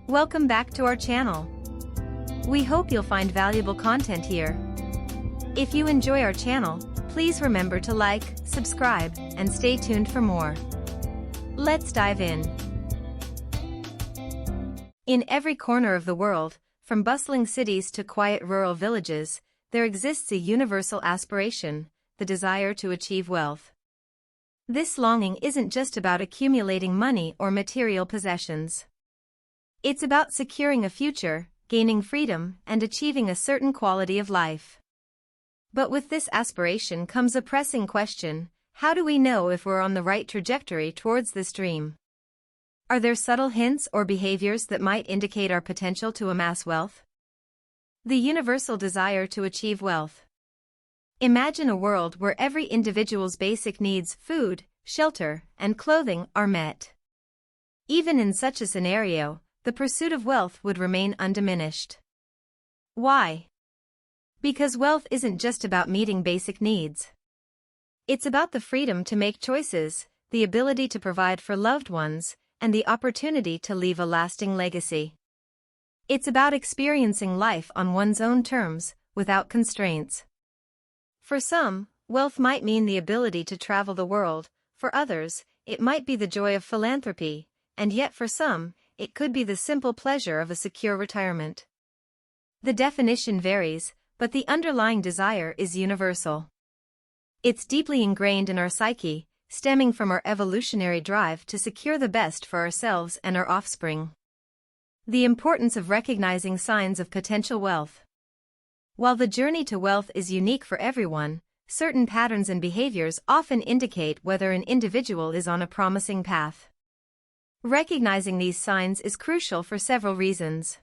Welcome back to our channel. We hope you'll find valuable content here. If you enjoy our channel, please remember to like, subscribe, and stay tuned for more. Let's dive in. In every corner of the world, from bustling cities to quiet rural villages, there exists a universal aspiration, the desire to achieve wealth. This longing isn't just about accumulating money or material possessions. It's about securing a future, gaining freedom, and achieving a certain quality of life. But with this aspiration comes a pressing question: how do we know if we're on the right trajectory towards this dream? Are there subtle hints or behaviors that might indicate our potential to amass wealth? The universal desire to achieve wealth. Imagine a world where every individual's basic needs, food, shelter, and clothing, are met. Even in such a scenario, the pursuit of wealth would remain undiminished. Why? Because wealth isn't just about meeting basic needs. It's about the freedom to make choices, the ability to provide for loved ones, and the opportunity to leave a lasting legacy. It's about experiencing life on one's own terms, without constraints. For some, wealth might mean the ability to travel the world. For others, it might be the joy of philanthropy, and yet for some, it could be the simple pleasure of a secure retirement. The definition varies, but the underlying desire is universal. It's deeply ingrained in our psyche, stemming from our evolutionary drive to secure the best for ourselves and our offspring. The importance of recognizing signs of potential wealth. While the journey to wealth is unique for everyone, certain patterns and behaviors often indicate whether an individual is on a promising path. Recognizing these signs is crucial for several reasons.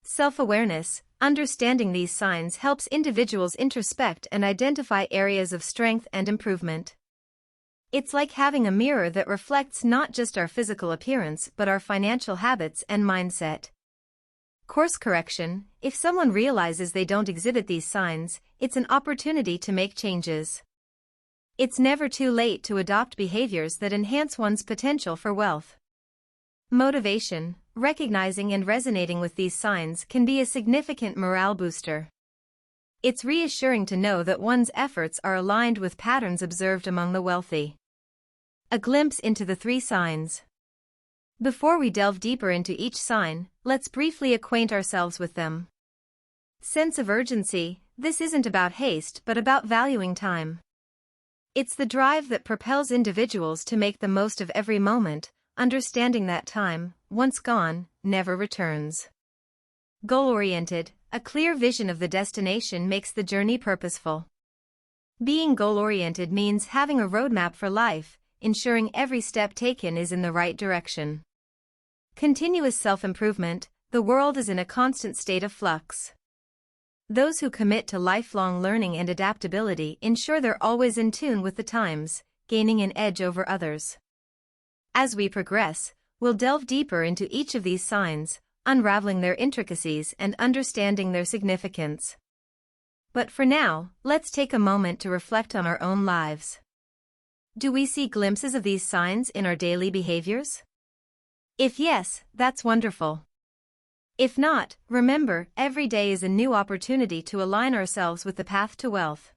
Self-awareness. Understanding these signs helps individuals introspect and identify areas of strength and improvement. It's like having a mirror that reflects not just our physical appearance but our financial habits and mindset. Course correction. If someone realizes they don't exhibit these signs, it's an opportunity to make changes. It's never too late to adopt behaviors that enhance one's potential for wealth. Motivation. Recognizing and resonating with these signs can be a significant morale booster. It's reassuring to know that one's efforts are aligned with patterns observed among the wealthy. A glimpse into the 3 signs. Before we delve deeper into each sign, let's briefly acquaint ourselves with them. Sense of urgency. This isn't about haste but about valuing time. It's the drive that propels individuals to make the most of every moment, understanding that time, once gone, never returns. Goal-oriented. A clear vision of the destination makes the journey purposeful. Being goal-oriented means having a roadmap for life, ensuring every step taken is in the right direction. Continuous self-improvement. The world is in a constant state of flux. Those who commit to lifelong learning and adaptability ensure they're always in tune with the times, gaining an edge over others. As we progress, we'll delve deeper into each of these signs, unraveling their intricacies and understanding their significance. But for now, let's take a moment to reflect on our own lives. Do we see glimpses of these signs in our daily behaviors? If yes, that's wonderful. If not, remember, every day is a new opportunity to align ourselves with the path to wealth.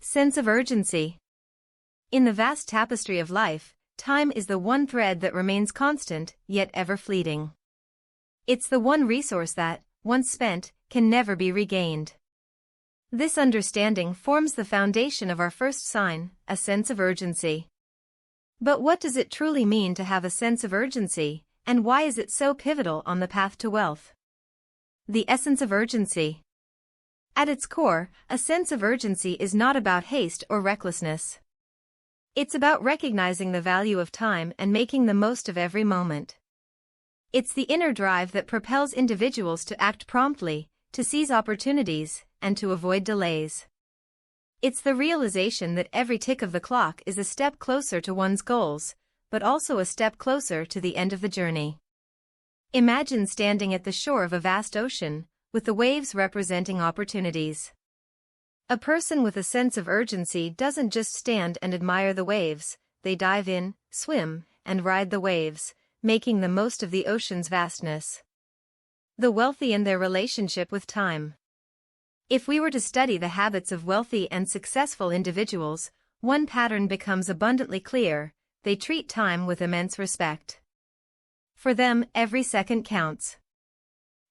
Sense of urgency. In the vast tapestry of life, time is the one thread that remains constant, yet ever fleeting. It's the one resource that, once spent, can never be regained. This understanding forms the foundation of our first sign, a sense of urgency. But what does it truly mean to have a sense of urgency, and why is it so pivotal on the path to wealth? The essence of urgency. At its core, a sense of urgency is not about haste or recklessness. It's about recognizing the value of time and making the most of every moment. It's the inner drive that propels individuals to act promptly, to seize opportunities, and to avoid delays. It's the realization that every tick of the clock is a step closer to one's goals, but also a step closer to the end of the journey. Imagine standing at the shore of a vast ocean, with the waves representing opportunities. A person with a sense of urgency doesn't just stand and admire the waves, they dive in, swim, and ride the waves, making the most of the ocean's vastness. The wealthy and their relationship with time. If we were to study the habits of wealthy and successful individuals, one pattern becomes abundantly clear: they treat time with immense respect. For them, every second counts.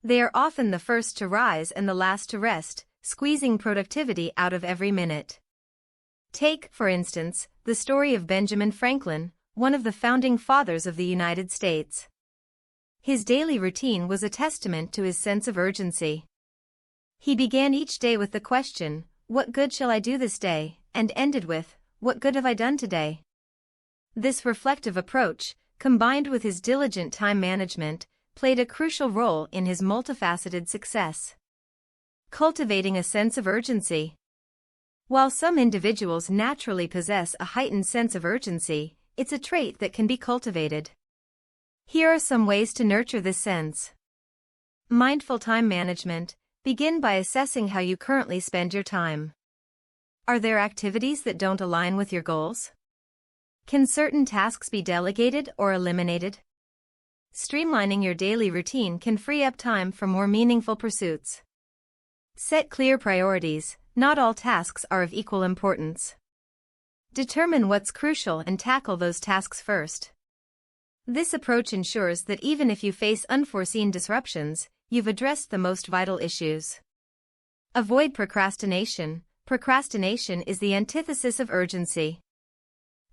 They are often the first to rise and the last to rest, squeezing productivity out of every minute. Take, for instance, the story of Benjamin Franklin, one of the founding fathers of the United States. His daily routine was a testament to his sense of urgency. He began each day with the question, "What good shall I do this day?" and ended with, "What good have I done today?" This reflective approach, combined with his diligent time management, played a crucial role in his multifaceted success. Cultivating a sense of urgency. While some individuals naturally possess a heightened sense of urgency, it's a trait that can be cultivated. Here are some ways to nurture this sense. Mindful time management. Begin by assessing how you currently spend your time. Are there activities that don't align with your goals? Can certain tasks be delegated or eliminated? Streamlining your daily routine can free up time for more meaningful pursuits. Set clear priorities. Not all tasks are of equal importance. Determine what's crucial and tackle those tasks first. This approach ensures that even if you face unforeseen disruptions, you've addressed the most vital issues. Avoid procrastination. Procrastination is the antithesis of urgency.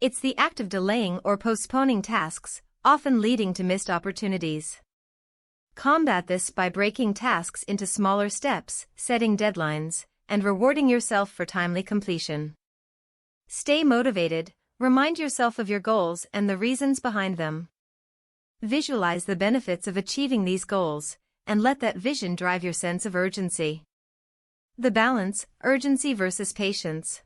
It's the act of delaying or postponing tasks, often leading to missed opportunities. Combat this by breaking tasks into smaller steps, setting deadlines, and rewarding yourself for timely completion. Stay motivated. Remind yourself of your goals and the reasons behind them. Visualize the benefits of achieving these goals, and let that vision drive your sense of urgency. The balance, urgency versus patience.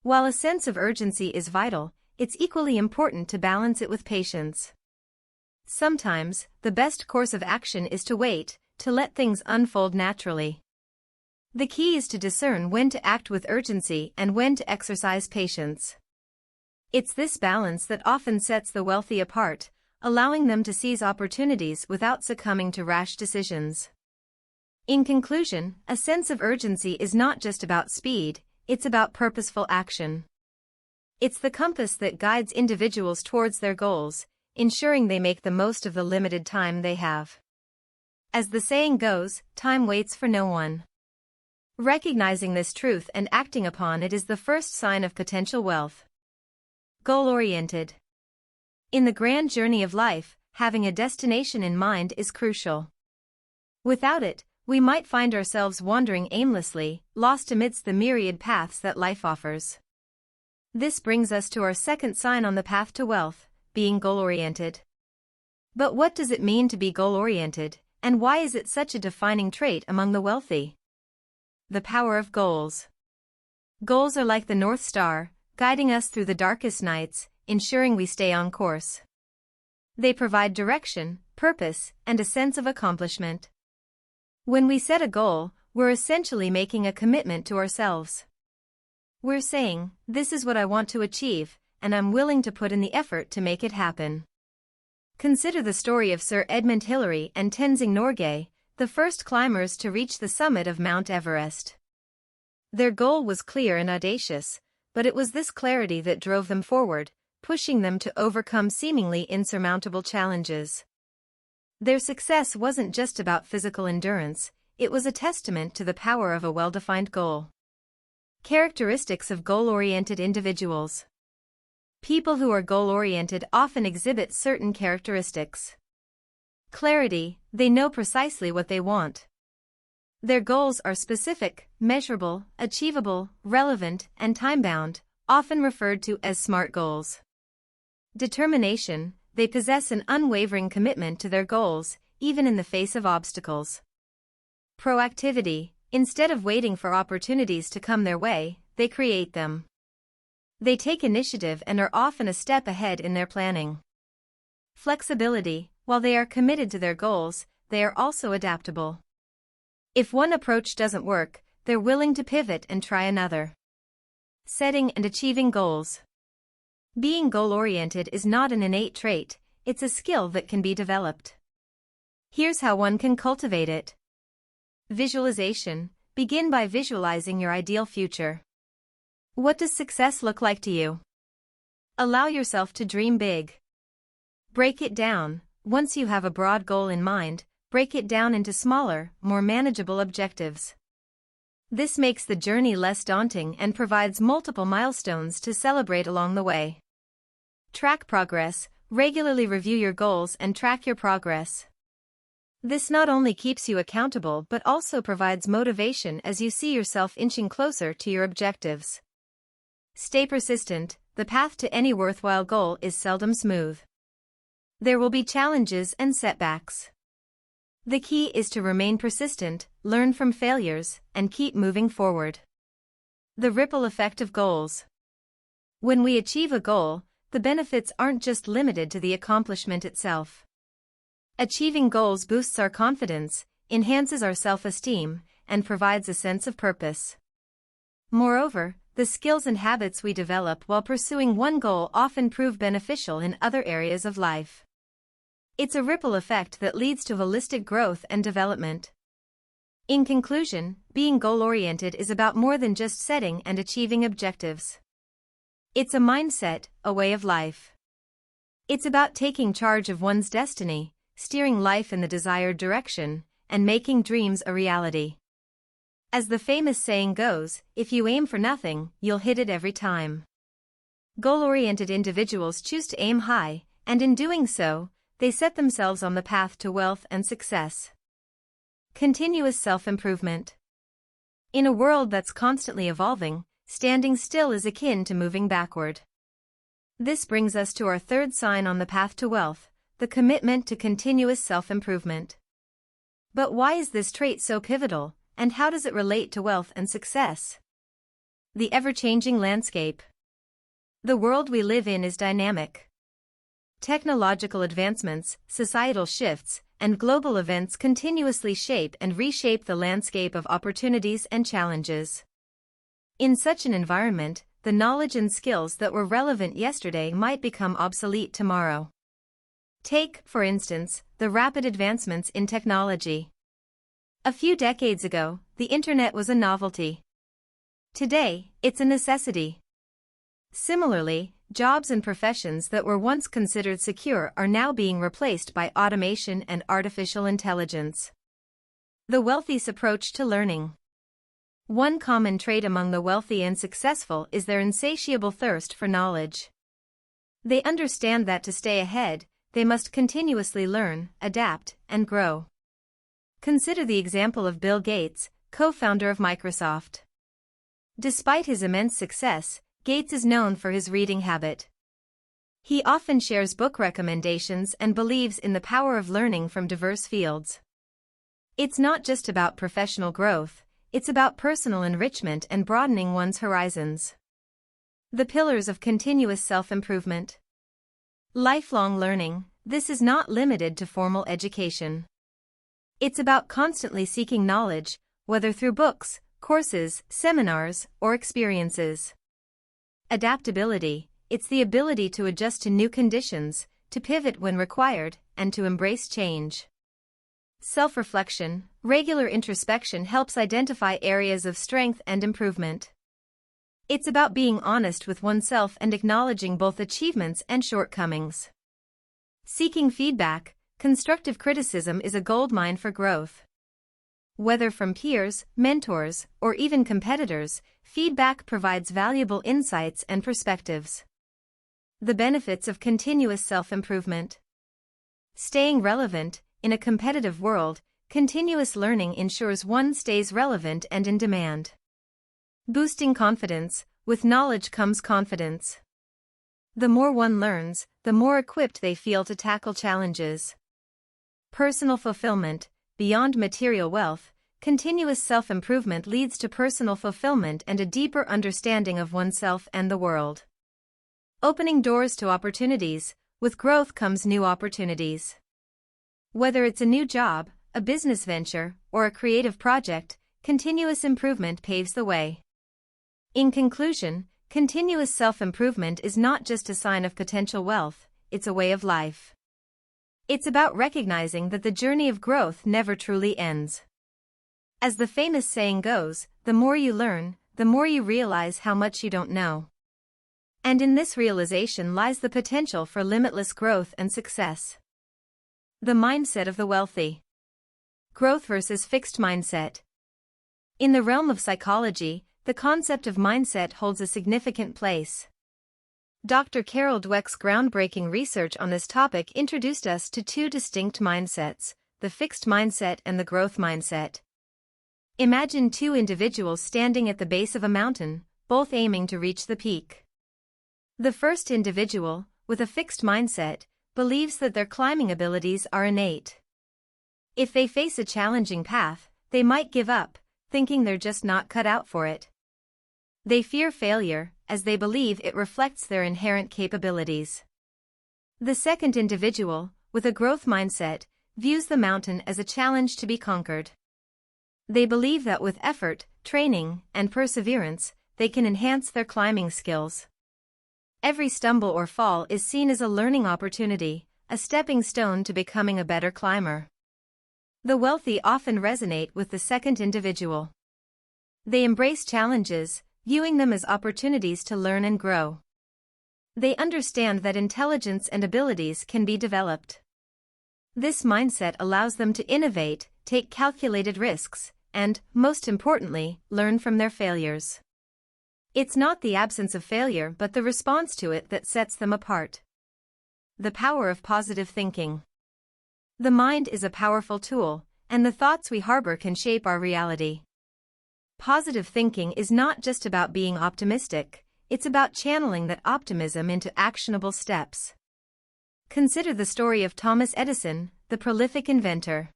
While a sense of urgency is vital, it's equally important to balance it with patience. Sometimes, the best course of action is to wait, to let things unfold naturally. The key is to discern when to act with urgency and when to exercise patience. It's this balance that often sets the wealthy apart, allowing them to seize opportunities without succumbing to rash decisions. In conclusion, a sense of urgency is not just about speed, it's about purposeful action. It's the compass that guides individuals towards their goals, ensuring they make the most of the limited time they have. As the saying goes, time waits for no one. Recognizing this truth and acting upon it is the first sign of potential wealth. Goal-oriented. In the grand journey of life, having a destination in mind is crucial. Without it, we might find ourselves wandering aimlessly, lost amidst the myriad paths that life offers. This brings us to our second sign on the path to wealth, being goal-oriented. But what does it mean to be goal-oriented, and why is it such a defining trait among the wealthy? The power of goals. Goals are like the North Star, guiding us through the darkest nights, ensuring we stay on course. They provide direction, purpose, and a sense of accomplishment. When we set a goal, we're essentially making a commitment to ourselves. We're saying, "This is what I want to achieve, and I'm willing to put in the effort to make it happen." Consider the story of Sir Edmund Hillary and Tenzing Norgay, the first climbers to reach the summit of Mount Everest. Their goal was clear and audacious, but it was this clarity that drove them forward, pushing them to overcome seemingly insurmountable challenges. Their success wasn't just about physical endurance, it was a testament to the power of a well-defined goal. Characteristics of goal-oriented individuals. People who are goal-oriented often exhibit certain characteristics. Clarity, they know precisely what they want. Their goals are specific, measurable, achievable, relevant, and time-bound, often referred to as SMART goals. Determination, they possess an unwavering commitment to their goals, even in the face of obstacles. Proactivity, instead of waiting for opportunities to come their way, they create them. They take initiative and are often a step ahead in their planning. Flexibility, while they are committed to their goals, they are also adaptable. If one approach doesn't work, they're willing to pivot and try another. Setting and achieving goals. Being goal-oriented is not an innate trait, it's a skill that can be developed. Here's how one can cultivate it. Visualization. Begin by visualizing your ideal future. What does success look like to you? Allow yourself to dream big. Break it down. Once you have a broad goal in mind, break it down into smaller, more manageable objectives. This makes the journey less daunting and provides multiple milestones to celebrate along the way. Track progress. Regularly review your goals and track your progress. This not only keeps you accountable but also provides motivation as you see yourself inching closer to your objectives. Stay persistent. The path to any worthwhile goal is seldom smooth. There will be challenges and setbacks. The key is to remain persistent, learn from failures, and keep moving forward. The ripple effect of goals. When we achieve a goal, the benefits aren't just limited to the accomplishment itself. Achieving goals boosts our confidence, enhances our self-esteem, and provides a sense of purpose. Moreover, the skills and habits we develop while pursuing one goal often prove beneficial in other areas of life. It's a ripple effect that leads to holistic growth and development. In conclusion, being goal-oriented is about more than just setting and achieving objectives. It's a mindset, a way of life. It's about taking charge of one's destiny, steering life in the desired direction, and making dreams a reality. As the famous saying goes, if you aim for nothing, you'll hit it every time. Goal-oriented individuals choose to aim high, and in doing so, they set themselves on the path to wealth and success. Continuous self-improvement. In a world that's constantly evolving, standing still is akin to moving backward. This brings us to our third sign on the path to wealth, the commitment to continuous self-improvement. But why is this trait so pivotal, and how does it relate to wealth and success? The ever-changing landscape. The world we live in is dynamic. Technological advancements, societal shifts, and global events continuously shape and reshape the landscape of opportunities and challenges. In such an environment, the knowledge and skills that were relevant yesterday might become obsolete tomorrow. Take, for instance, the rapid advancements in technology. A few decades ago, the internet was a novelty. Today, it's a necessity. Similarly, jobs and professions that were once considered secure are now being replaced by automation and artificial intelligence. The wealthy's approach to learning. One common trait among the wealthy and successful is their insatiable thirst for knowledge. They understand that to stay ahead, they must continuously learn, adapt, and grow. Consider the example of Bill Gates, co-founder of Microsoft. Despite his immense success, Gates is known for his reading habit. He often shares book recommendations and believes in the power of learning from diverse fields. It's not just about professional growth, it's about personal enrichment and broadening one's horizons. The pillars of continuous self-improvement. Lifelong learning. This is not limited to formal education. It's about constantly seeking knowledge, whether through books, courses, seminars, or experiences. Adaptability. It's the ability to adjust to new conditions, to pivot when required, and to embrace change. Self-reflection. Regular introspection helps identify areas of strength and improvement. It's about being honest with oneself and acknowledging both achievements and shortcomings. Seeking feedback. Constructive criticism is a goldmine for growth. Whether from peers, mentors, or even competitors, feedback provides valuable insights and perspectives. The benefits of continuous self-improvement. Staying relevant. In a competitive world, continuous learning ensures one stays relevant and in demand. Boosting confidence. With knowledge comes confidence. The more one learns, the more equipped they feel to tackle challenges. Personal fulfillment. Beyond material wealth, continuous self-improvement leads to personal fulfillment and a deeper understanding of oneself and the world. Opening doors to opportunities. With growth comes new opportunities. Whether it's a new job, a business venture, or a creative project, continuous improvement paves the way. In conclusion, continuous self-improvement is not just a sign of potential wealth, it's a way of life. It's about recognizing that the journey of growth never truly ends. As the famous saying goes, the more you learn, the more you realize how much you don't know. And in this realization lies the potential for limitless growth and success. The mindset of the wealthy. Growth versus fixed mindset. In the realm of psychology, the concept of mindset holds a significant place. Dr. Carol Dweck's groundbreaking research on this topic introduced us to two distinct mindsets, the fixed mindset and the growth mindset. Imagine two individuals standing at the base of a mountain, both aiming to reach the peak. The first individual, with a fixed mindset, believes that their climbing abilities are innate. If they face a challenging path, they might give up, thinking they're just not cut out for it. They fear failure, as they believe it reflects their inherent capabilities. The second individual, with a growth mindset, views the mountain as a challenge to be conquered. They believe that with effort, training, and perseverance, they can enhance their climbing skills. Every stumble or fall is seen as a learning opportunity, a stepping stone to becoming a better climber. The wealthy often resonate with the second individual. They embrace challenges, viewing them as opportunities to learn and grow. They understand that intelligence and abilities can be developed. This mindset allows them to innovate, take calculated risks, and, most importantly, learn from their failures. It's not the absence of failure but the response to it that sets them apart. The power of positive thinking. The mind is a powerful tool, and the thoughts we harbor can shape our reality. Positive thinking is not just about being optimistic, it's about channeling that optimism into actionable steps. Consider the story of Thomas Edison, the prolific inventor.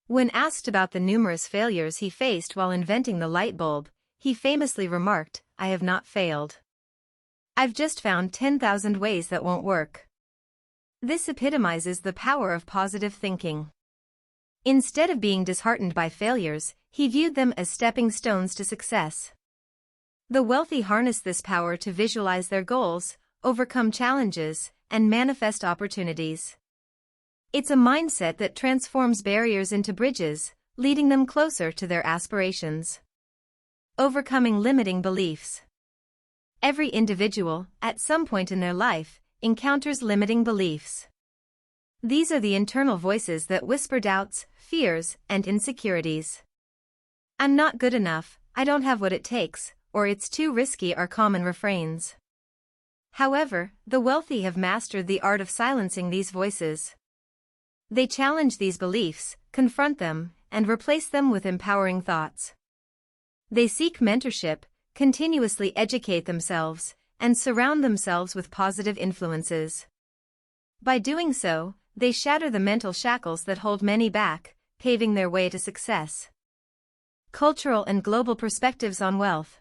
When asked about the numerous failures he faced while inventing the light bulb, he famously remarked, "I have not failed. I've just found 10,000 ways that won't work." This epitomizes the power of positive thinking. Instead of being disheartened by failures, he viewed them as stepping stones to success. The wealthy harness this power to visualize their goals, overcome challenges, and manifest opportunities. It's a mindset that transforms barriers into bridges, leading them closer to their aspirations. Overcoming limiting beliefs. Every individual, at some point in their life, encounters limiting beliefs. These are the internal voices that whisper doubts, fears, and insecurities. "I'm not good enough, I don't have what it takes," or "it's too risky" are common refrains. However, the wealthy have mastered the art of silencing these voices. They challenge these beliefs, confront them, and replace them with empowering thoughts. They seek mentorship, continuously educate themselves, and surround themselves with positive influences. By doing so, they shatter the mental shackles that hold many back, paving their way to success. Cultural and global perspectives on wealth.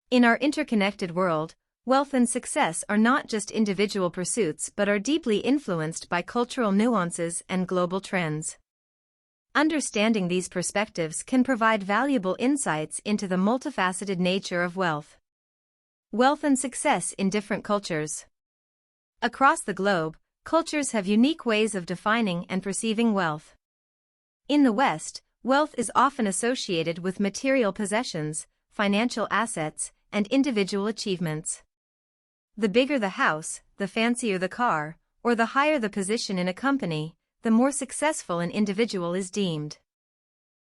In our interconnected world, wealth and success are not just individual pursuits but are deeply influenced by cultural nuances and global trends. Understanding these perspectives can provide valuable insights into the multifaceted nature of wealth. Wealth and success in different cultures. Across the globe, cultures have unique ways of defining and perceiving wealth. In the West, wealth is often associated with material possessions, financial assets, and individual achievements. The bigger the house, the fancier the car, or the higher the position in a company, the more successful an individual is deemed.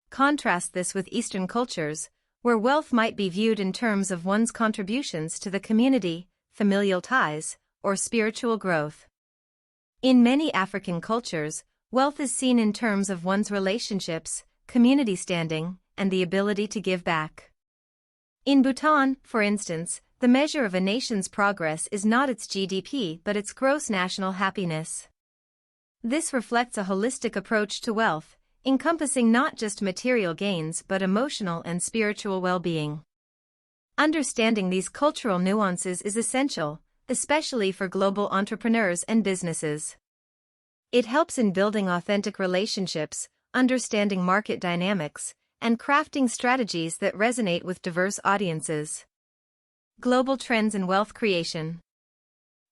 Contrast this with Eastern cultures, where wealth might be viewed in terms of one's contributions to the community, familial ties, or spiritual growth. In many African cultures, wealth is seen in terms of one's relationships, community standing, and the ability to give back. In Bhutan, for instance, the measure of a nation's progress is not its GDP but its gross national happiness. This reflects a holistic approach to wealth, encompassing not just material gains but emotional and spiritual well-being. Understanding these cultural nuances is essential, especially for global entrepreneurs and businesses. It helps in building authentic relationships, understanding market dynamics, and crafting strategies that resonate with diverse audiences. Global trends in wealth creation.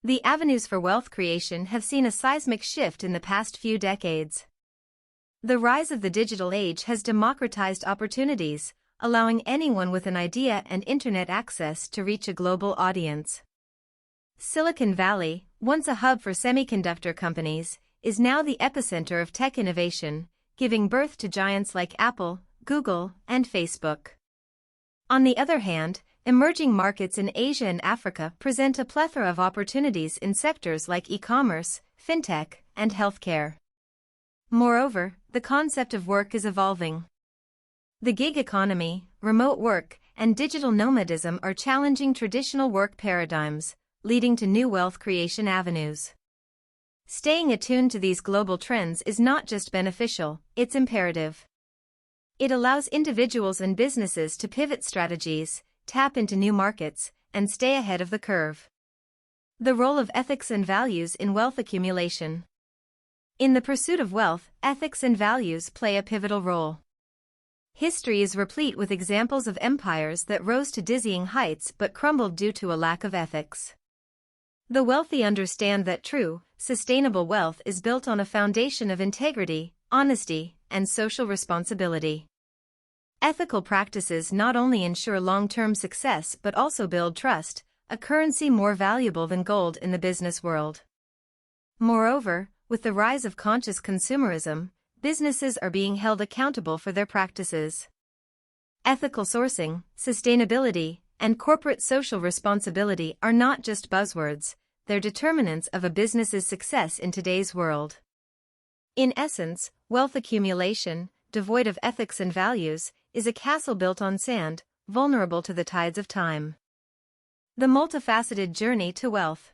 The avenues for wealth creation have seen a seismic shift in the past few decades. The rise of the digital age has democratized opportunities, allowing anyone with an idea and internet access to reach a global audience. Silicon Valley, once a hub for semiconductor companies, is now the epicenter of tech innovation, giving birth to giants like Apple, Google, and Facebook. On the other hand, emerging markets in Asia and Africa present a plethora of opportunities in sectors like e-commerce, fintech, and healthcare. Moreover, the concept of work is evolving. The gig economy, remote work, and digital nomadism are challenging traditional work paradigms, leading to new wealth creation avenues. Staying attuned to these global trends is not just beneficial, it's imperative. It allows individuals and businesses to pivot strategies, tap into new markets, and stay ahead of the curve. The role of ethics and values in wealth accumulation. In the pursuit of wealth, ethics and values play a pivotal role. History is replete with examples of empires that rose to dizzying heights but crumbled due to a lack of ethics. The wealthy understand that true, sustainable wealth is built on a foundation of integrity, honesty, and social responsibility. Ethical practices not only ensure long-term success but also build trust, a currency more valuable than gold in the business world. Moreover, with the rise of conscious consumerism, businesses are being held accountable for their practices. Ethical sourcing, sustainability, and corporate social responsibility are not just buzzwords, they're determinants of a business's success in today's world. In essence, wealth accumulation, devoid of ethics and values, is a castle built on sand, vulnerable to the tides of time. The multifaceted journey to wealth.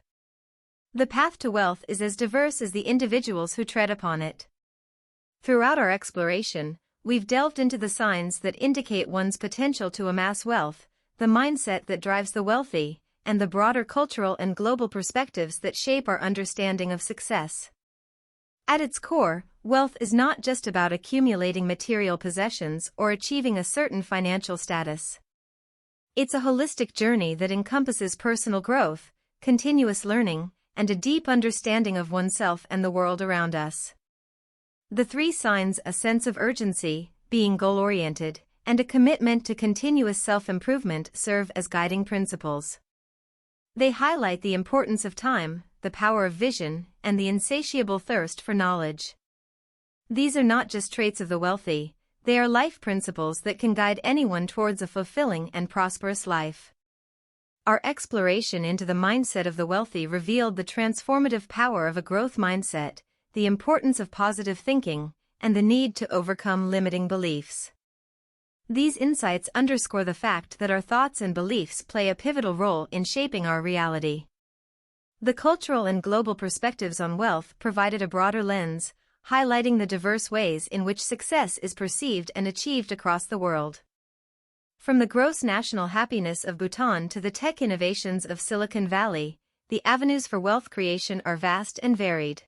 The path to wealth is as diverse as the individuals who tread upon it. Throughout our exploration, we've delved into the signs that indicate one's potential to amass wealth, the mindset that drives the wealthy, and the broader cultural and global perspectives that shape our understanding of success. At its core, wealth is not just about accumulating material possessions or achieving a certain financial status. It's a holistic journey that encompasses personal growth, continuous learning, and a deep understanding of oneself and the world around us. The three signs: a sense of urgency, being goal-oriented, and a commitment to continuous self-improvement serve as guiding principles. They highlight the importance of time, the power of vision, and the insatiable thirst for knowledge. These are not just traits of the wealthy, they are life principles that can guide anyone towards a fulfilling and prosperous life. Our exploration into the mindset of the wealthy revealed the transformative power of a growth mindset, the importance of positive thinking, and the need to overcome limiting beliefs. These insights underscore the fact that our thoughts and beliefs play a pivotal role in shaping our reality. The cultural and global perspectives on wealth provided a broader lens, highlighting the diverse ways in which success is perceived and achieved across the world. From the gross national happiness of Bhutan to the tech innovations of Silicon Valley, the avenues for wealth creation are vast and varied.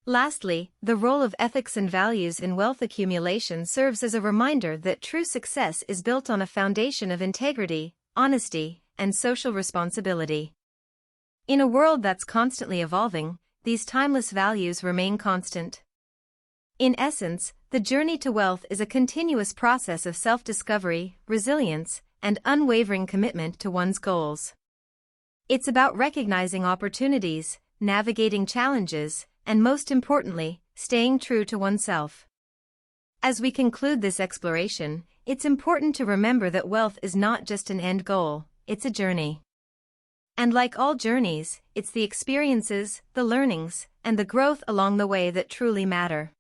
Lastly, the role of ethics and values in wealth accumulation serves as a reminder that true success is built on a foundation of integrity, honesty, and social responsibility. In a world that's constantly evolving, these timeless values remain constant. In essence, the journey to wealth is a continuous process of self-discovery, resilience, and unwavering commitment to one's goals. It's about recognizing opportunities, navigating challenges, and most importantly, staying true to oneself. As we conclude this exploration, it's important to remember that wealth is not just an end goal, it's a journey. And like all journeys, it's the experiences, the learnings, and the growth along the way that truly matter.